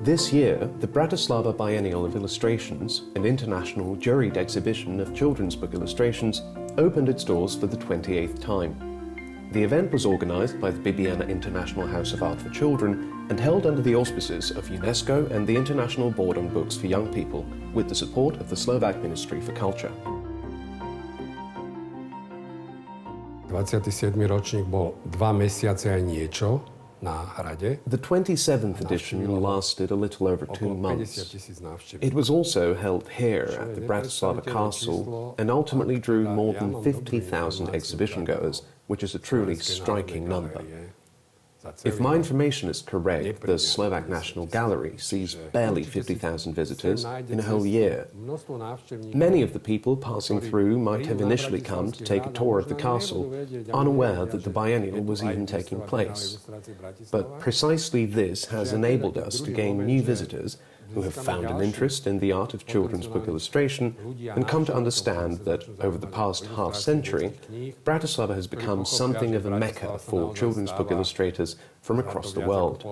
This year, the Bratislava Biennial of Illustrations, an international juried exhibition of children's book illustrations, opened its doors for the 28th time. The event was organised by the BIBIANA International House of Art for Children and held under the auspices of UNESCO and the International Board on Books for Young People, with the support of the Slovak Ministry for Culture. 27. ročník bol 2 mesiace aj niečo na hrade. The 27th edition lasted a little over 2 months. It was also held here at the Bratislava Castle and ultimately drew more than 50,000 exhibition goers, which is a truly striking number. If my information is correct, the Slovak National Gallery sees barely 50,000 visitors in a whole year. Many of the people passing through might have initially come to take a tour of the castle, unaware that the biennial was even taking place. But precisely this has enabled us to gain new visitors who have found an interest in the art of children's book illustration and come to understand that over the past half-century, Bratislava has become something of a mecca for children's book illustrators from across the world.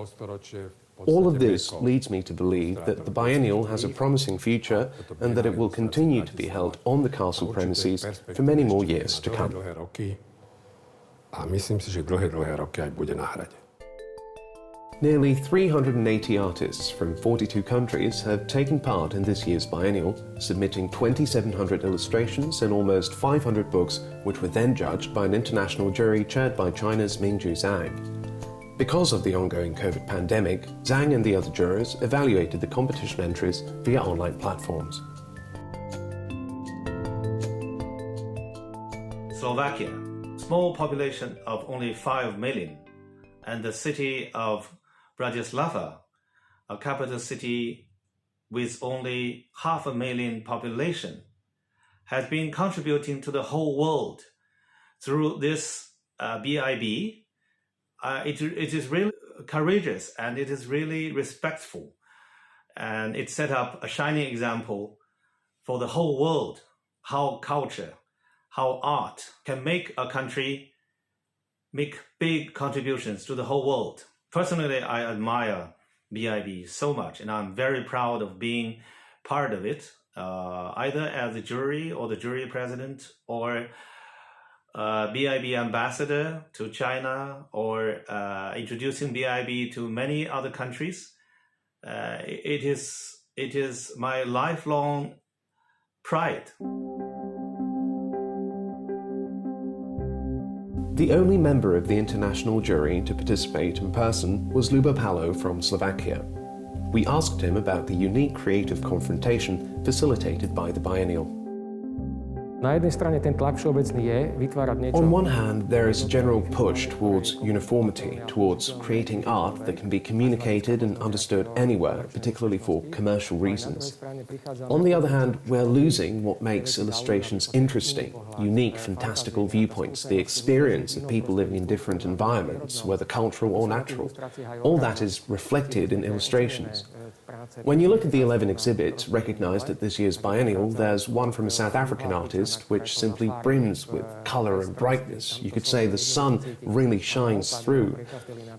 All of this leads me to believe that the biennial has a promising future and that it will continue to be held on the castle premises for many more years to come. A myslím si, že dlhé roky aj bude na hrade. Nearly 380 artists from 42 countries have taken part in this year's biennial, submitting 2,700 illustrations and almost 500 books, which were then judged by an international jury chaired by China's Mingju Zhang. Because of the ongoing COVID pandemic, Zhang and the other jurors evaluated the competition entries via online platforms. Slovakia, small population of only 5 million, and the city of Bratislava, a capital city with only 500,000 population, has been contributing to the whole world through this BIB. It is really courageous and it is really respectful, and it set up a shining example for the whole world how culture, how art can make a country make big contributions to the whole world. Personally, I admire BIB so much, and I'm very proud of being part of it, either as a jury or the jury president or BIB ambassador to China, or introducing BIB to many other countries. It is my lifelong pride. The only member of the international jury to participate in person was Lubo Palo from Slovakia. We asked him about the unique creative confrontation facilitated by the biennial. Na jednej strane ten tlak všeobecný je vytvárať niečo. On one hand, there is a general push towards uniformity, towards creating art that can be communicated and understood anywhere, particularly for commercial reasons. On the other hand, we're losing what makes illustrations interesting, unique, fantastical viewpoints, the experience of people living in different environments, whether cultural or natural. All that is reflected in illustrations. When you look at the 11 exhibits recognised at this year's biennial, there's one from a South African artist which simply brims with colour and brightness. You could say the sun really shines through.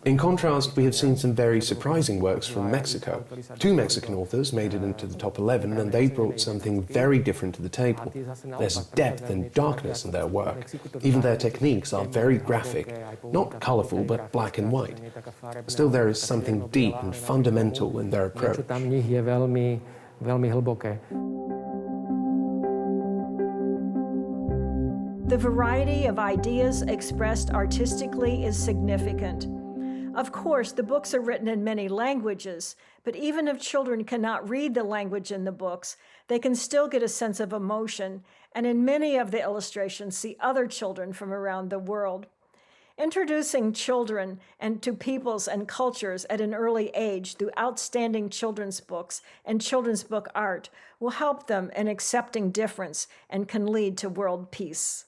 In contrast, we have seen some very surprising works from Mexico. 2 Mexican authors made it into the top 11, and they brought something very different to the table. There's depth and darkness in their work. Even their techniques are very graphic, not colourful but black and white. Still, there is something deep and fundamental in their approach. Tam v nich je veľmi hlboké. The variety of ideas expressed artistically is significant. Of course, the books are written in many languages, but even if children cannot read the language in the books, they can still get a sense of emotion, and in many of the illustrations see other children from around the world. Introducing children and to peoples and cultures at an early age through outstanding children's books and children's book art will help them in accepting difference and can lead to world peace.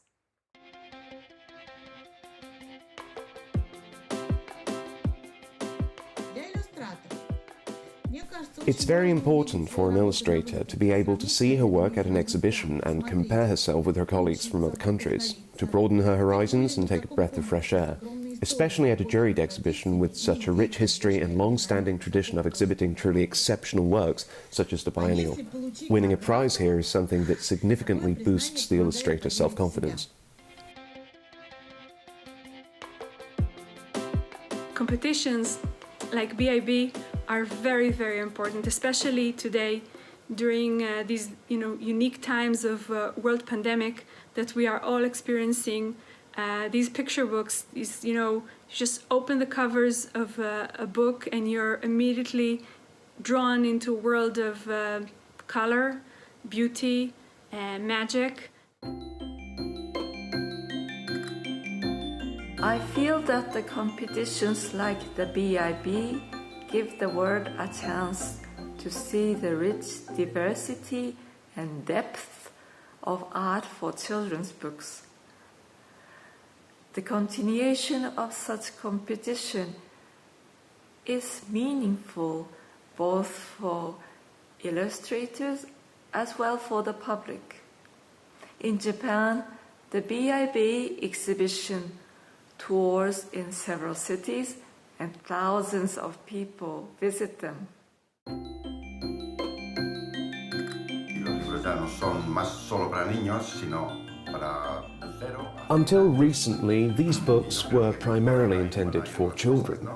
It's very important for an illustrator to be able to see her work at an exhibition and compare herself with her colleagues from other countries, to broaden her horizons and take a breath of fresh air. especially at a juried exhibition with such a rich history and long-standing tradition of exhibiting truly exceptional works, such as the Biennial. Winning a prize here is something that significantly boosts the illustrator's self-confidence. Competitions like BIB are very, very important, especially today during these unique times of world pandemic that we are all experiencing. These picture books, you just open the covers of a book and you're immediately drawn into a world of color, beauty, and magic. I feel that the competitions like the BIB give the world a chance to see the rich diversity and depth of art for children's books. The continuation of such competition is meaningful both for illustrators as well for the public. In Japan, the BIB exhibition tours in several cities and thousands of people visit them. Until recently, these books were primarily intended for children.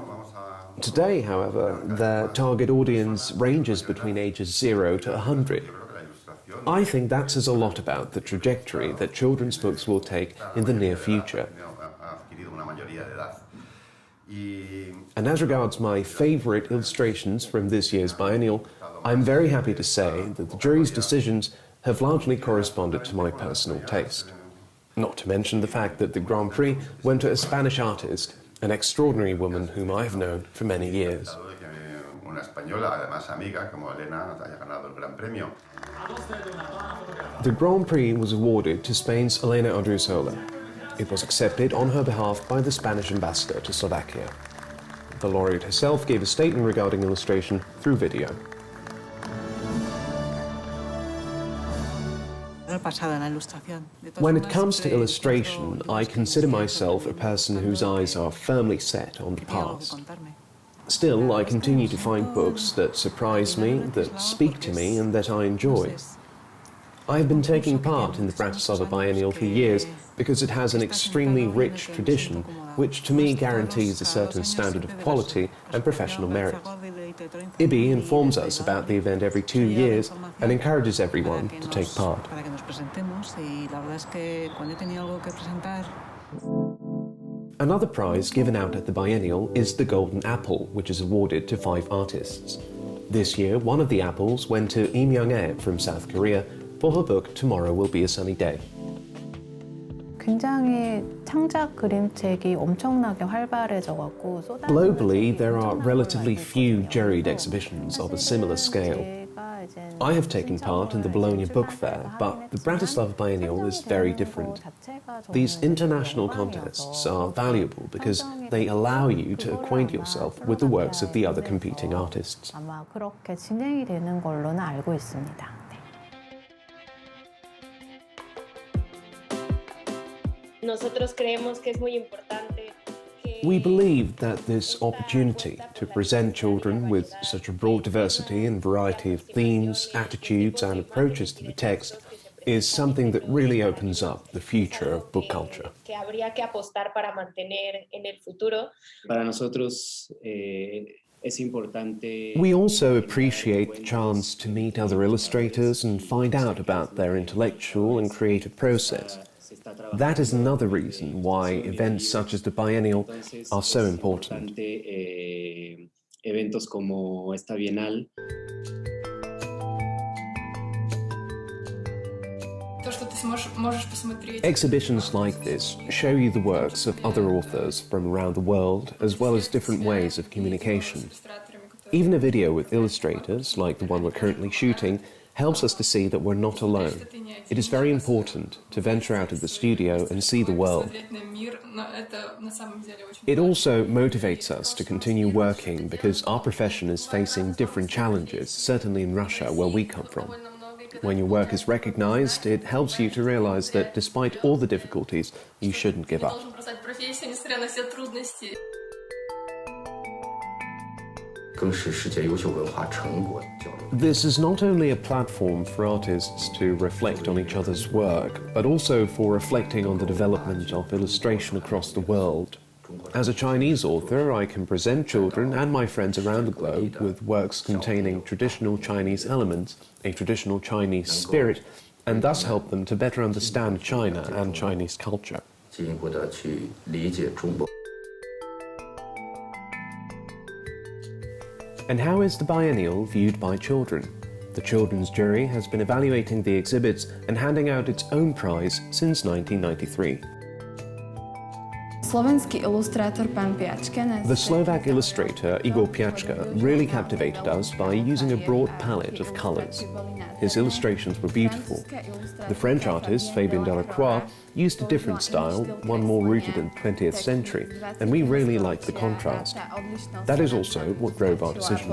Today, however, their target audience ranges between ages 0 to 100. I think that says a lot about the trajectory that children's books will take in the near future. And as regards my favourite illustrations from this year's biennial, I'm very happy to say that the jury's decisions have largely corresponded to my personal taste. Not to mention the fact that the Grand Prix went to a Spanish artist, an extraordinary woman whom I've known for many years. The Grand Prix was awarded to Spain's Elena Odriozola. It was accepted on her behalf by the Spanish ambassador to Slovakia. The laureate herself gave a statement regarding illustration through video. When it comes to illustration, I consider myself a person whose eyes are firmly set on the past. Still, I continue to find books that surprise me, that speak to me, and that I enjoy. I have been taking part in the Bratislava Biennial for years because it has an extremely rich tradition, which to me guarantees a certain standard of quality and professional merit. IBBY informs us about the event every 2 years and encourages everyone to take part. Another prize given out at the biennial is the Golden Apple, which is awarded to 5 artists. This year, one of the apples went to Im Young-ae from South Korea for her book Tomorrow Will Be a Sunny Day. Globally, there are relatively few juried exhibitions of a similar scale. I have taken part in the Bologna Book Fair, but the Bratislava Biennial is very different. These international contests are valuable because they allow you to acquaint yourself with the works of the other competing artists. We believe that this opportunity to present children with such a broad diversity and variety of themes, attitudes and approaches to the text is something that really opens up the future of book culture. We also appreciate the chance to meet other illustrators and find out about their intellectual and creative process. That is another reason why events such as the Biennial are so important. Exhibitions like this show you the works of other authors from around the world, as well as different ways of communication. Even a video with illustrators, like the one we're currently shooting, helps us to see that we're not alone. It is very important to venture out of the studio and see the world. It also motivates us to continue working because our profession is facing different challenges, certainly in Russia, where we come from. When your work is recognized, it helps you to realize that despite all the difficulties, you shouldn't give up. продолжать профессию, несмотря на все трудности. This is not only a platform for artists to reflect on each other's work, but also for reflecting on the development of illustration across the world. As a Chinese author, I can present children and my friends around the globe with works containing traditional Chinese elements, a traditional Chinese spirit, and thus help them to better understand China and Chinese culture. And how is the biennial viewed by children? The children's jury has been evaluating the exhibits and handing out its own prize since 1993. The Slovak illustrator Igor Piačka really captivated us by using a broad palette of colours. His illustrations were beautiful. The French artist Fabien Delacroix used a different style, one more rooted in the 20th century, and we really liked the contrast. That is also what drove our decision.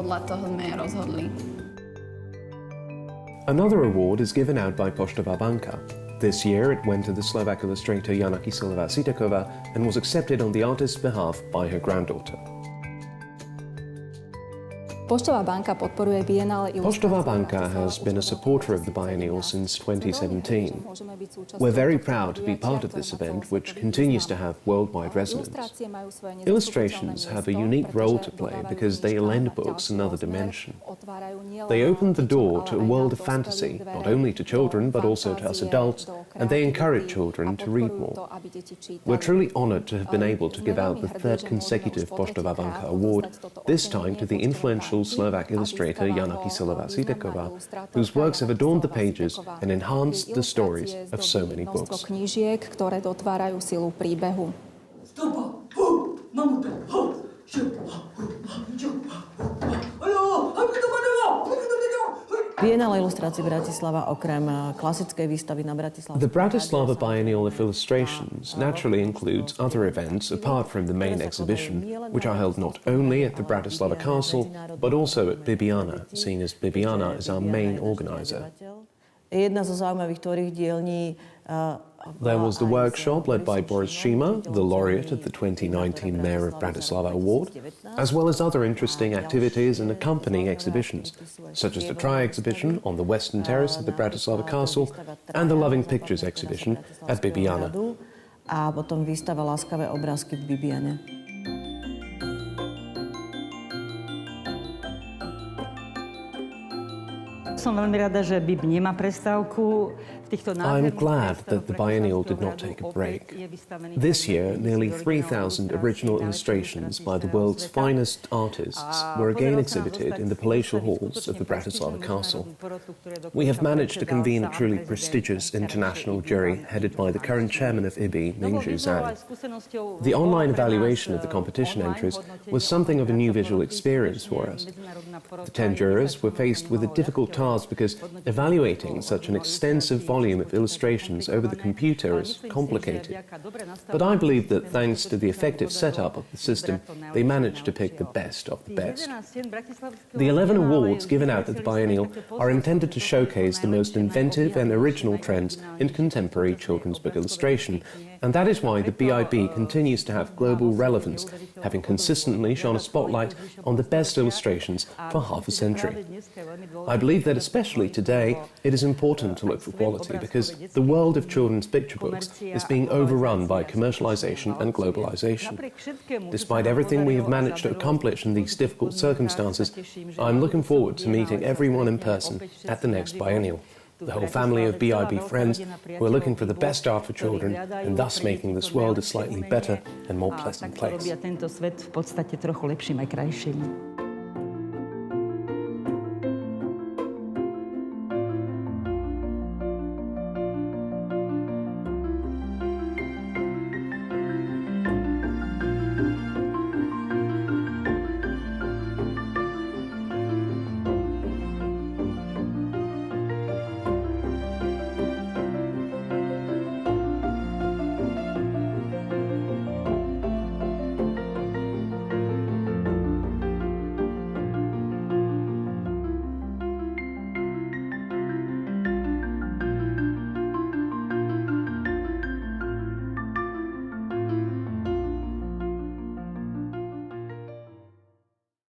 Another award is given out by Poštová banka. This year it went to the Slovak illustrator Jana Kyselová-Sitáková and was accepted on the artist's behalf by her granddaughter. Poštová banka has been a supporter of the biennial since 2017. We're very proud to be part of this event, which continues to have worldwide resonance. Illustrations have a unique role to play because they lend books another dimension. They open the door to a world of fantasy, not only to children but also to us adults, and they encourage children to read more. We're truly honoured to have been able to give out the third consecutive Poštová banka award, this time to the influential Slovak illustrator Jana Kyselová-Sitáková, whose works have adorned the pages and enhanced the stories of so many books. The Bratislava Biennial of Illustrations naturally includes other events apart from the main exhibition, which are held not only at the Bratislava Castle, but also at BIBIANA, seen as BIBIANA is our main organizer. There was the workshop led by Boris Šíma, the laureate of the 2019 Mayor of Bratislava Award, as well as other interesting activities and accompanying exhibitions, such as the Try exhibition on the Western Terrace of the Bratislava Castle and the Loving Pictures exhibition at BIBIANA. I'm glad that the biennial did not take a break. This year, nearly 3,000 original illustrations by the world's finest artists were again exhibited in the palatial halls of the Bratislava Castle. We have managed to convene a truly prestigious international jury headed by the current chairman of IBBY, Zuzana. The online evaluation of the competition entries was something of a new visual experience for us. The 10 jurors were faced with a difficult task because evaluating such an extensive volume of illustrations over the computer is complicated. But I believe that thanks to the effective setup of the system, they managed to pick the best of the best. The 11 awards given out at the biennial are intended to showcase the most inventive and original trends in contemporary children's book illustration, and that is why the BIB continues to have global relevance, having consistently shone a spotlight on the best illustrations for half a century. I believe that especially today, it is important to look for quality because the world of children's picture books is being overrun by commercialization and globalization. Despite everything we have managed to accomplish in these difficult circumstances, I'm looking forward to meeting everyone in person at the next biennial. The whole family of BIB friends who are looking for the best art for children and thus making this world a slightly better and more pleasant place.